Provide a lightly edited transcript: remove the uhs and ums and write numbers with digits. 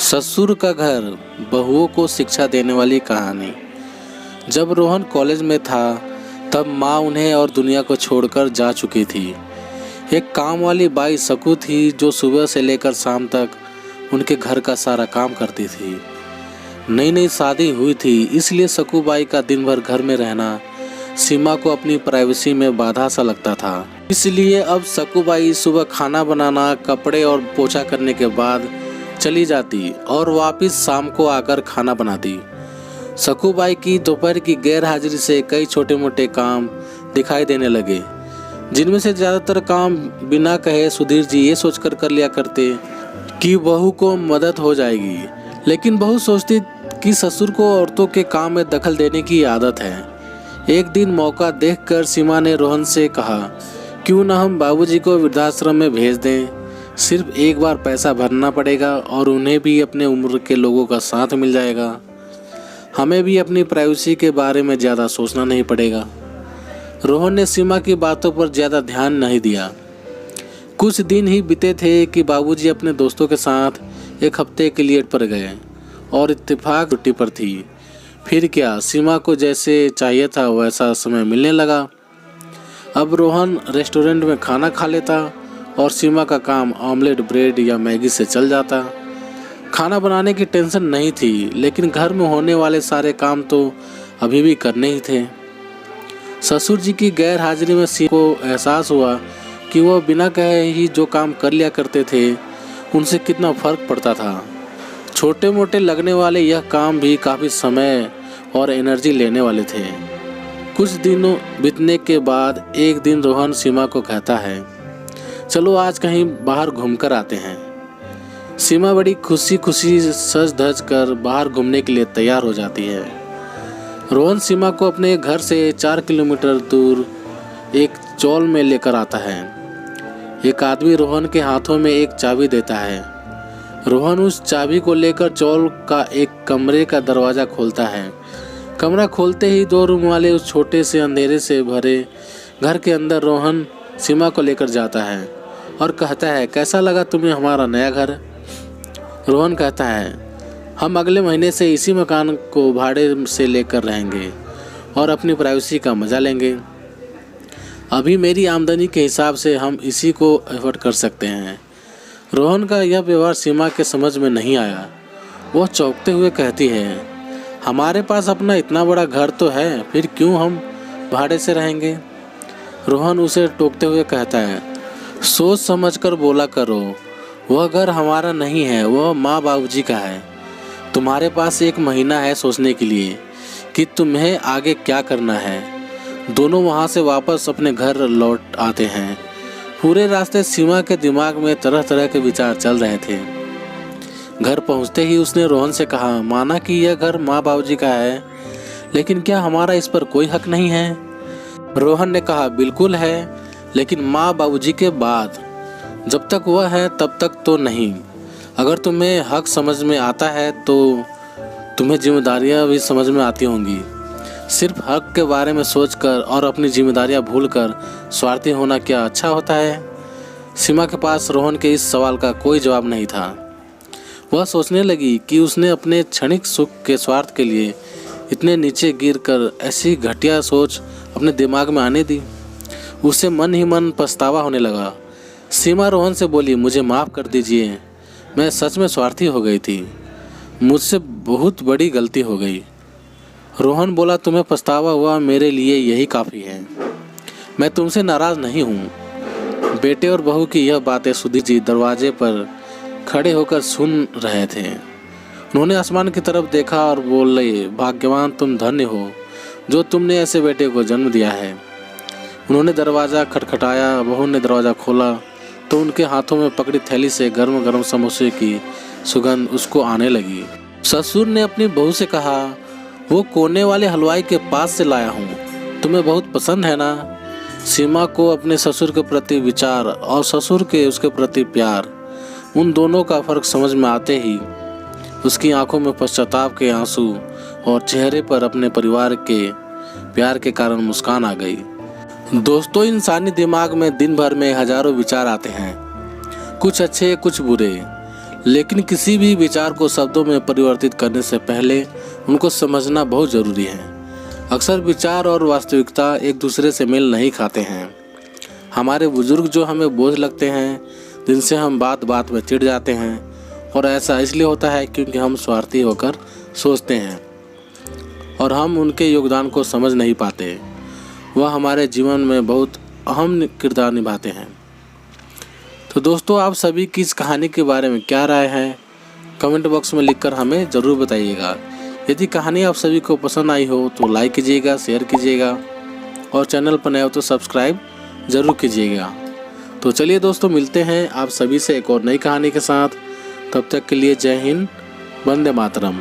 ससुर का घर, बहुओं को शिक्षा देने वाली कहानी। जब रोहन कॉलेज में था तब माँ उन्हें और दुनिया को छोड़कर जा चुकी थी। एक काम वाली बाई सकू थी जो सुबह से लेकर शाम तक उनके घर का सारा काम करती थी। नई नई शादी हुई थी, इसलिए सकू बाई का दिन भर घर में रहना सीमा को अपनी प्राइवेसी में बाधा सा लगता था। इसलिए अब सकू बाई सुबह खाना बनाना, कपड़े और पोछा करने के बाद चली जाती और वापस शाम को आकर खाना बनाती। सकू बाई की दोपहर की गैर हाजिरी से कई छोटे मोटे काम दिखाई देने लगे, जिनमें से ज़्यादातर काम बिना कहे सुधीर जी ये सोचकर कर लिया करते कि बहू को मदद हो जाएगी। लेकिन बहू सोचती कि ससुर को औरतों के काम में दखल देने की आदत है। एक दिन मौका देखकर सीमा ने रोहन से कहा, क्यों ना हम बाबूजी को वृद्धाश्रम में भेज दें। सिर्फ एक बार पैसा भरना पड़ेगा और उन्हें भी अपने उम्र के लोगों का साथ मिल जाएगा। हमें भी अपनी प्राइवेसी के बारे में ज़्यादा सोचना नहीं पड़ेगा। रोहन ने सीमा की बातों पर ज़्यादा ध्यान नहीं दिया। कुछ दिन ही बीते थे कि बाबूजी अपने दोस्तों के साथ एक हफ्ते के लिए पर गए और इत्तेफाक छुट्टी पर थी। फिर क्या, सीमा को जैसे चाहिए था वैसा समय मिलने लगा। अब रोहन रेस्टोरेंट में खाना खा लेता और सीमा का काम ऑमलेट, ब्रेड या मैगी से चल जाता। खाना बनाने की टेंशन नहीं थी, लेकिन घर में होने वाले सारे काम तो अभी भी करने ही थे। ससुर जी की गैर हाजिरी में सीमा को एहसास हुआ कि वह बिना कहे ही जो काम कर लिया करते थे उनसे कितना फर्क पड़ता था। छोटे मोटे लगने वाले यह काम भी काफ़ी समय और एनर्जी लेने वाले थे। कुछ दिनों बीतने के बाद एक दिन रोहन सीमा को कहता है, चलो आज कहीं बाहर घूमकर आते हैं। सीमा बड़ी खुशी खुशी सज धज कर बाहर घूमने के लिए तैयार हो जाती है। रोहन सीमा को अपने घर से 4 किलोमीटर दूर एक चौल में लेकर आता है। एक आदमी रोहन के हाथों में एक चाबी देता है। रोहन उस चाबी को लेकर चौल का एक कमरे का दरवाज़ा खोलता है। कमरा खोलते ही 2 रूम वाले उस छोटे से अंधेरे से भरे घर के अंदर रोहन सीमा को लेकर जाता है और कहता है, कैसा लगा तुम्हें हमारा नया घर। रोहन कहता है, हम अगले महीने से इसी मकान को भाड़े से लेकर रहेंगे और अपनी प्राइवेसी का मज़ा लेंगे। अभी मेरी आमदनी के हिसाब से हम इसी को अफोर्ड कर सकते हैं। रोहन का यह व्यवहार सीमा के समझ में नहीं आया। वह चौंकते हुए कहती है, हमारे पास अपना इतना बड़ा घर तो है, फिर क्यों हम भाड़े से रहेंगे। रोहन उसे टोकते हुए कहता है, सोच समझकर बोला करो, वह घर हमारा नहीं है, वह माँ बाबूजी का है। तुम्हारे पास 1 महीना है सोचने के लिए कि तुम्हें आगे क्या करना है। दोनों वहाँ से वापस अपने घर लौट आते हैं। पूरे रास्ते सीमा के दिमाग में तरह तरह के विचार चल रहे थे। घर पहुँचते ही उसने रोहन से कहा, माना कि यह घर माँ बाबूजी का है, लेकिन क्या हमारा इस पर कोई हक नहीं है। रोहन ने कहा, बिल्कुल है, लेकिन माँ बाबूजी के बाद। जब तक वह है तब तक तो नहीं। अगर तुम्हें हक समझ में आता है तो तुम्हें जिम्मेदारियाँ भी समझ में आती होंगी। सिर्फ हक के बारे में सोचकर और अपनी जिम्मेदारियाँ भूलकर स्वार्थी होना क्या अच्छा होता है। सीमा के पास रोहन के इस सवाल का कोई जवाब नहीं था। वह सोचने लगी कि उसने अपने क्षणिक सुख के स्वार्थ के लिए इतने नीचे गिरकर ऐसी घटिया सोच अपने दिमाग में आने दी। उसे मन ही मन पछतावा होने लगा। सीमा रोहन से बोली, मुझे माफ़ कर दीजिए, मैं सच में स्वार्थी हो गई थी, मुझसे बहुत बड़ी गलती हो गई। रोहन बोला, तुम्हें पछतावा हुआ, मेरे लिए यही काफ़ी है। मैं तुमसे नाराज़ नहीं हूँ। बेटे और बहू की यह बातें सुधीर जी दरवाजे पर खड़े होकर सुन रहे थे। उन्होंने आसमान की तरफ देखा और बोले, भाग्यवान तुम धन्य हो जो तुमने ऐसे बेटे को जन्म दिया है। उन्होंने दरवाज़ा खटखटाया। बहू ने दरवाज़ा खोला तो उनके हाथों में पकड़ी थैली से गर्म गर्म समोसे की सुगंध उसको आने लगी। ससुर ने अपनी बहू से कहा, वो कोने वाले हलवाई के पास से लाया हूँ, तुम्हें बहुत पसंद है ना। सीमा को अपने ससुर के प्रति विचार और ससुर के उसके प्रति प्यार, उन दोनों का फ़र्क समझ में आते ही उसकी आंखों में पश्चाताप के आंसू और चेहरे पर अपने परिवार के प्यार के कारण मुस्कान आ गई। दोस्तों, इंसानी दिमाग में दिन भर में हजारों विचार आते हैं, कुछ अच्छे कुछ बुरे, लेकिन किसी भी विचार को शब्दों में परिवर्तित करने से पहले उनको समझना बहुत ज़रूरी है। अक्सर विचार और वास्तविकता एक दूसरे से मेल नहीं खाते हैं। हमारे बुजुर्ग जो हमें बोझ लगते हैं, जिनसे हम बात बात में चिढ़ जाते हैं, और ऐसा इसलिए होता है क्योंकि हम स्वार्थी होकर सोचते हैं और हम उनके योगदान को समझ नहीं पाते। वह हमारे जीवन में बहुत अहम किरदार निभाते हैं। तो दोस्तों, आप सभी की इस कहानी के बारे में क्या राय है, कमेंट बॉक्स में लिखकर हमें ज़रूर बताइएगा। यदि कहानी आप सभी को पसंद आई हो तो लाइक कीजिएगा, शेयर कीजिएगा और चैनल पर नए हो तो सब्सक्राइब ज़रूर कीजिएगा। तो चलिए दोस्तों, मिलते हैं आप सभी से एक और नई कहानी के साथ। तब तक के लिए जय हिंद, वंदे मातरम।